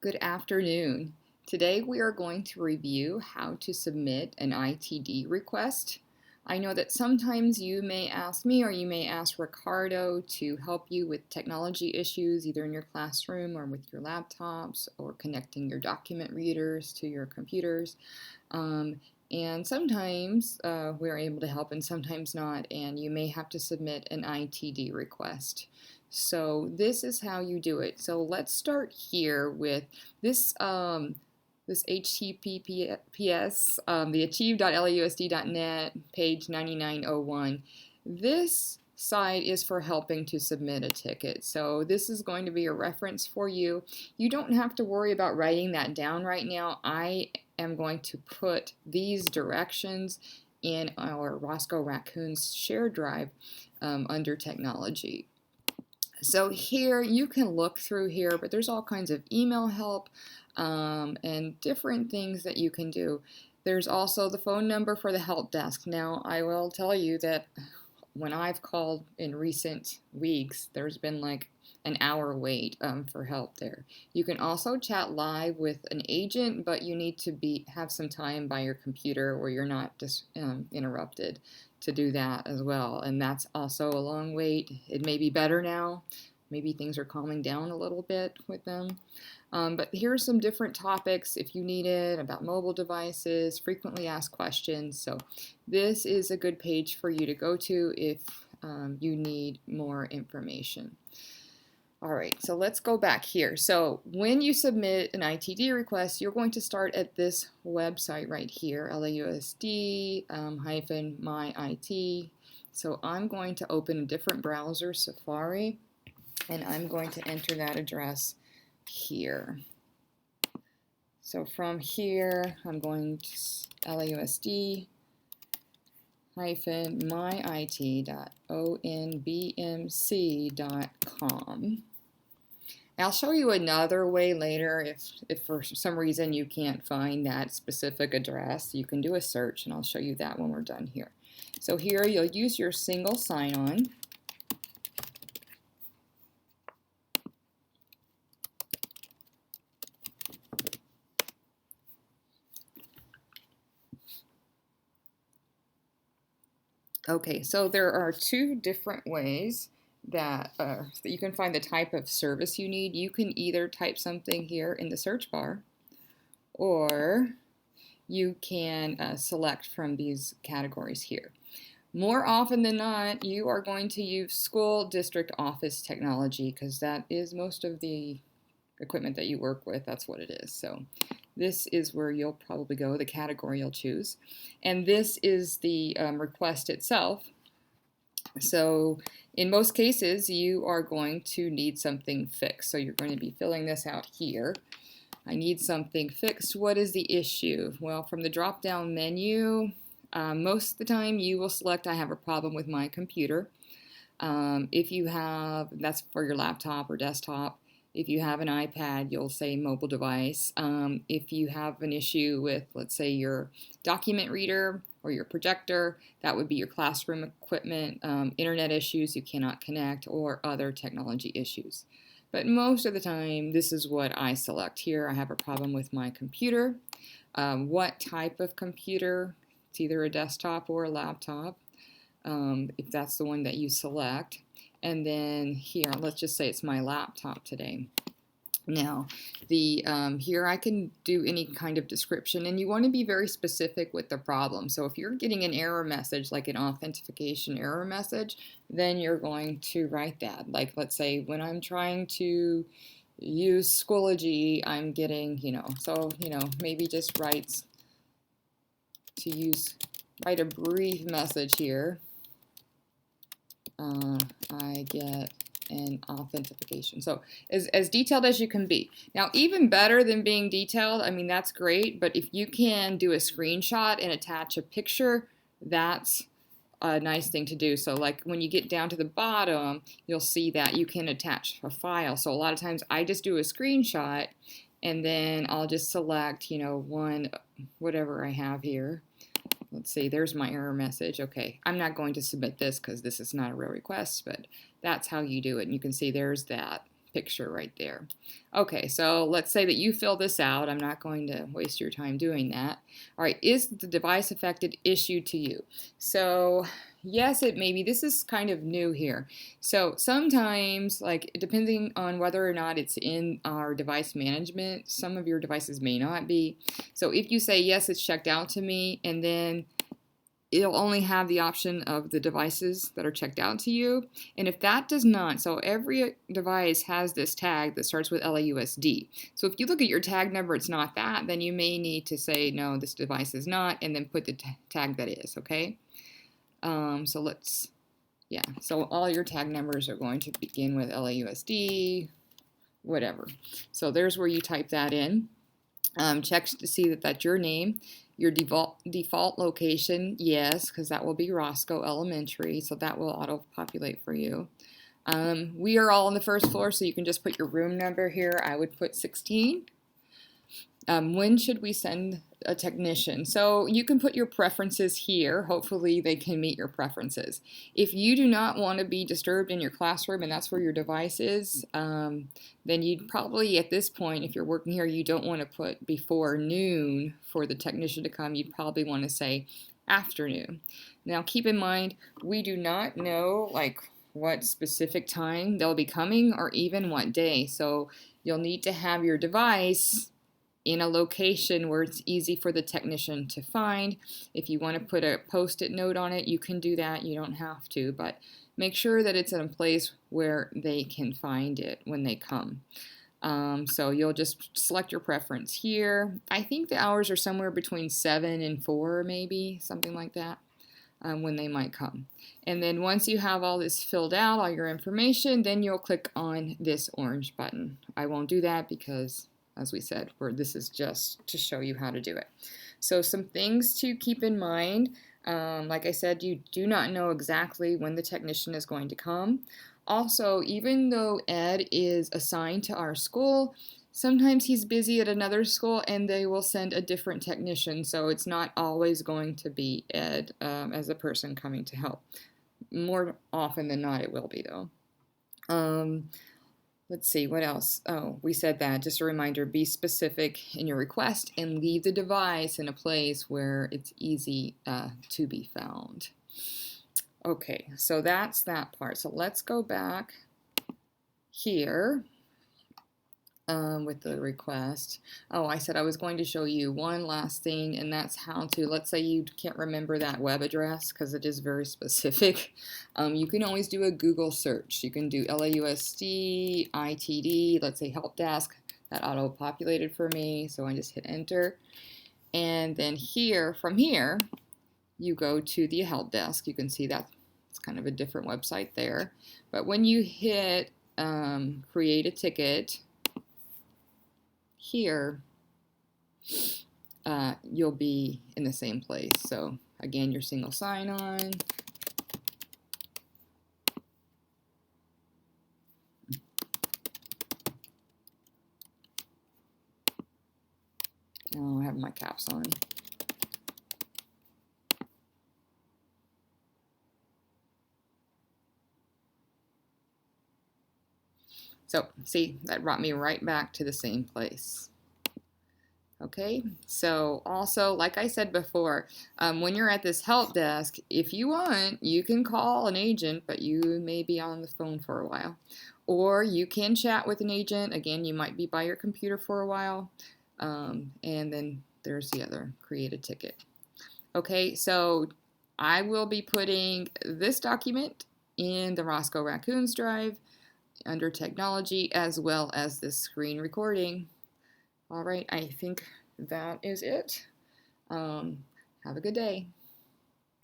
Good afternoon. Today we are going to review how to submit an ITD request. I know that sometimes you may ask me or you may ask Ricardo to help you with technology issues either in your classroom or with your laptops or connecting your document readers to your computers. And sometimes we're able to help and sometimes not, and you may have to submit an ITD request. So this is how you do it. So let's start here with this this HTTPS, the achieve.lausd.net, page 9901. This site is for helping to submit a ticket. So this is going to be a reference for you. You don't have to worry about writing that down right now. I am going to put these directions in our Roscoe Raccoon's shared drive under technology. So here you can look through here, but there's all kinds of email help and different things that you can do. There's also the phone number for the help desk. Now, I will tell you that when I've called in recent weeks, there's been like an hour wait for help there. You can also chat live with an agent, but you need to have some time by your computer where you're not just interrupted to do that as well. And that's also a long wait. It may be better now. Maybe things are calming down a little bit with them. But here's some different topics if you need it about mobile devices, frequently asked questions. So this is a good page for you to go to if you need more information. All right, so let's go back here. So when you submit an ITD request, you're going to start at this website right here, LAUSD-MyIT. So I'm going to open a different browser, Safari, and I'm going to enter that address here. So from here, I'm going to lausd-myit.onbmc.com. I'll show you another way later if for some reason you can't find that specific address. You can do a search, and I'll show you that when we're done here. So here you'll use your single sign-on. Okay, so there are two different ways that you can find the type of service you need. You can either type something here in the search bar, or you can select from these categories here. More often than not, you are going to use school district office technology because that is most of the equipment that you work with. That's what it is. So this is where you'll probably go, the category you'll choose. And this is the request itself. So in most cases, you are going to need something fixed. So you're going to be filling this out here. I need something fixed. What is the issue? Well, from the drop-down menu, most of the time you will select, I have a problem with my computer. If you have, that's for your laptop or desktop. If you have an iPad, you'll say mobile device. If you have an issue with, let's say, your document reader or your projector, that would be your classroom equipment, internet issues, you cannot connect, or other technology issues. But most of the time, this is what I select here. I have a problem with my computer. What type of computer? It's either a desktop or a laptop, if that's the one that you select. And then here, let's just say it's my laptop today. Now, here I can do any kind of description, and you want to be very specific with the problem. So if you're getting an error message, like an authentication error message, then you're going to write that. Like, let's say when I'm trying to use Schoology, I'm getting, maybe just write a brief message here. I get an authentication. So as detailed as you can be. Now, even better than being detailed, I mean, that's great, but if you can do a screenshot and attach a picture, that's a nice thing to do. So like when you get down to the bottom, you'll see that you can attach a file. So a lot of times I just do a screenshot and then I'll just select, one, whatever I have here. Let's see, there's my error message. Okay, I'm not going to submit this because this is not a real request, but that's how you do it. And you can see there's that picture right there. Okay, so let's say that you fill this out. I'm not going to waste your time doing that. All right, is the device affected issued to you? So yes, it may be. This is kind of new here. So sometimes, like depending on whether or not it's in our device management, some of your devices may not be. So if you say yes, it's checked out to me, and then it'll only have the option of the devices that are checked out to you. And if that does not, so every device has this tag that starts with LAUSD. So if you look at your tag number, it's not that, then you may need to say, no, this device is not, and then put the tag that is, okay? So let's, yeah, so all your tag numbers are going to begin with LAUSD, whatever. So there's where you type that in. Check to see that that's your name. Your default location, yes, because that will be Roscoe Elementary, so that will auto-populate for you. We are all on the first floor, so you can just put your room number here. I would put 16. When should we send a technician? So you can put your preferences here. Hopefully they can meet your preferences. If you do not want to be disturbed in your classroom and that's where your device is, then you'd probably at this point, if you're working here, you don't want to put before noon for the technician to come. You'd probably want to say afternoon. Now keep in mind, we do not know like what specific time they'll be coming or even what day. So you'll need to have your device in a location where it's easy for the technician to find. If you want to put a post-it note on it, you can do that. You don't have to, but make sure that it's in a place where they can find it when they come. So you'll just select your preference here. I think the hours are somewhere between 7 and 4, maybe, something like that, when they might come. And then once you have all this filled out, all your information, then you'll click on this orange button. I won't do that because, as we said, this is just to show you how to do it. So some things to keep in mind. Like I said, you do not know exactly when the technician is going to come. Also, even though Ed is assigned to our school, sometimes he's busy at another school and they will send a different technician. So it's not always going to be Ed as a person coming to help. More often than not, it will be though. Let's see, what else? Oh, we said that. Just a reminder, be specific in your request and leave the device in a place where it's easy to be found. Okay, so that's that part. So let's go back here with the request. Oh, I said I was going to show you one last thing, and that's how to, let's say you can't remember that web address because it is very specific. You can always do a Google search. You can do LAUSD, ITD, let's say help desk. That auto-populated for me, so I just hit enter. And then here, from here, you go to the help desk. You can see that it's kind of a different website there. But when you hit create a ticket, here, you'll be in the same place. So again, your single sign-on. Oh, I have my caps on. So see, that brought me right back to the same place. Okay, so also, like I said before, when you're at this help desk, if you want, you can call an agent, but you may be on the phone for a while. Or you can chat with an agent. Again, you might be by your computer for a while. And then there's the other, create a ticket. Okay, so I will be putting this document in the Roscoe Raccoons drive under technology, as well as this screen recording. All right, I think that is it. Have a good day.